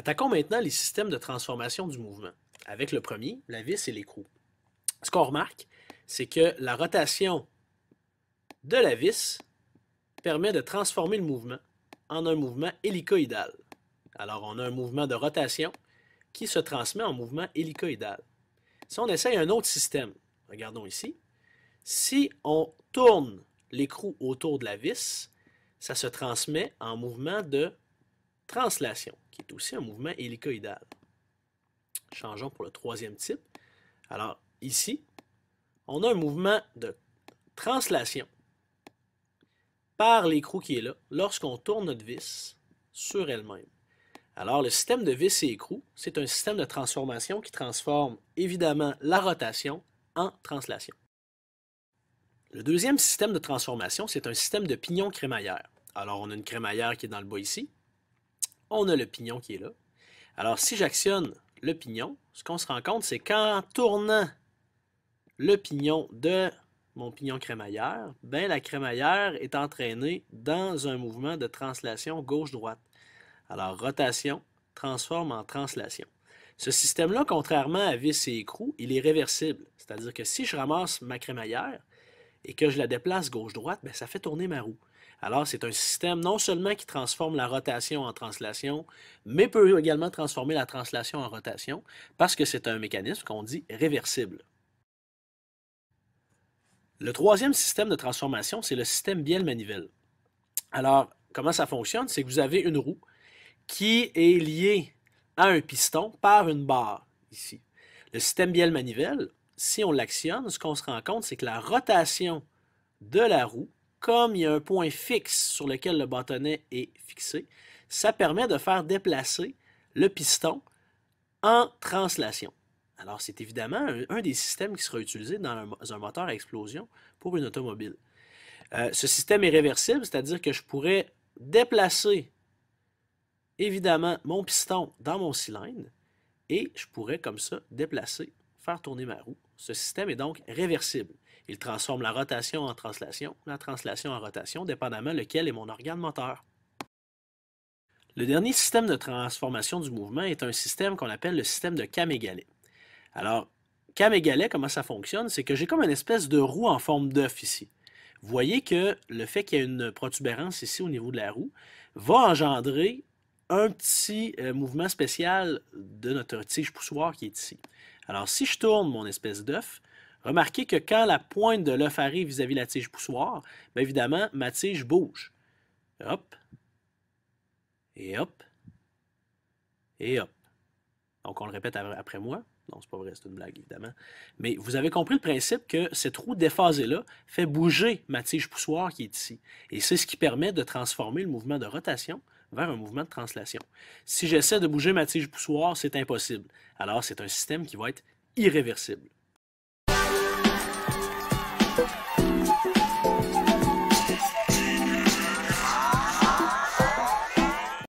Attaquons maintenant les systèmes de transformation du mouvement. Avec le premier, la vis et l'écrou. Ce qu'on remarque, c'est que la rotation de la vis permet de transformer le mouvement en un mouvement hélicoïdal. Alors, on a un mouvement de rotation qui se transmet en mouvement hélicoïdal. Si on essaye un autre système, regardons ici, si on tourne l'écrou autour de la vis, ça se transmet en mouvement de translation, qui est aussi un mouvement hélicoïdal. Changeons pour le troisième type. Alors, ici, on a un mouvement de translation par l'écrou qui est là lorsqu'on tourne notre vis sur elle-même. Alors, le système de vis et écrou, c'est un système de transformation qui transforme évidemment la rotation en translation. Le deuxième système de transformation, c'est un système de pignon-crémaillère. Alors, on a une crémaillère qui est dans le bas ici. On a le pignon qui est là. Alors, si j'actionne le pignon, ce qu'on se rend compte, c'est qu'en tournant le pignon de mon pignon crémaillère, ben, la crémaillère est entraînée dans un mouvement de translation gauche-droite. Alors, rotation transforme en translation. Ce système-là, contrairement à vis et écrou, il est réversible. C'est-à-dire que si je ramasse ma crémaillère et que je la déplace gauche-droite, ben, ça fait tourner ma roue. Alors, c'est un système non seulement qui transforme la rotation en translation, mais peut également transformer la translation en rotation, parce que c'est un mécanisme qu'on dit réversible. Le troisième système de transformation, c'est le système bielle-manivelle. Alors, comment ça fonctionne? C'est que vous avez une roue qui est liée à un piston par une barre, ici. Le système bielle-manivelle, si on l'actionne, ce qu'on se rend compte, c'est que la rotation de la roue, comme il y a un point fixe sur lequel le bâtonnet est fixé, ça permet de faire déplacer le piston en translation. Alors, c'est évidemment un des systèmes qui sera utilisé dans un moteur à explosion pour une automobile. Ce système est réversible, c'est-à-dire que je pourrais déplacer évidemment mon piston dans mon cylindre et je pourrais comme ça déplacer, faire tourner ma roue. Ce système est donc réversible. Il transforme la rotation en translation, la translation en rotation, dépendamment lequel est mon organe moteur. Le dernier système de transformation du mouvement est un système qu'on appelle le système de Cam-Égalet. Alors, Cam-Égalet, comment ça fonctionne? C'est que j'ai comme une espèce de roue en forme d'œuf ici. Vous voyez que le fait qu'il y ait une protubérance ici au niveau de la roue va engendrer un petit mouvement spécial de notre tige poussoir qui est ici. Alors, si je tourne mon espèce d'œuf, remarquez que quand la pointe de l'œuf arrive vis-à-vis la tige poussoir, bien évidemment, ma tige bouge. Hop, et hop, et hop. Donc, on le répète après moi. Non, c'est pas vrai, c'est une blague, évidemment. Mais vous avez compris le principe que cette roue déphasée-là fait bouger ma tige poussoir qui est ici. Et c'est ce qui permet de transformer le mouvement de rotation vers un mouvement de translation. Si j'essaie de bouger ma tige poussoir, c'est impossible. Alors, c'est un système qui va être irréversible.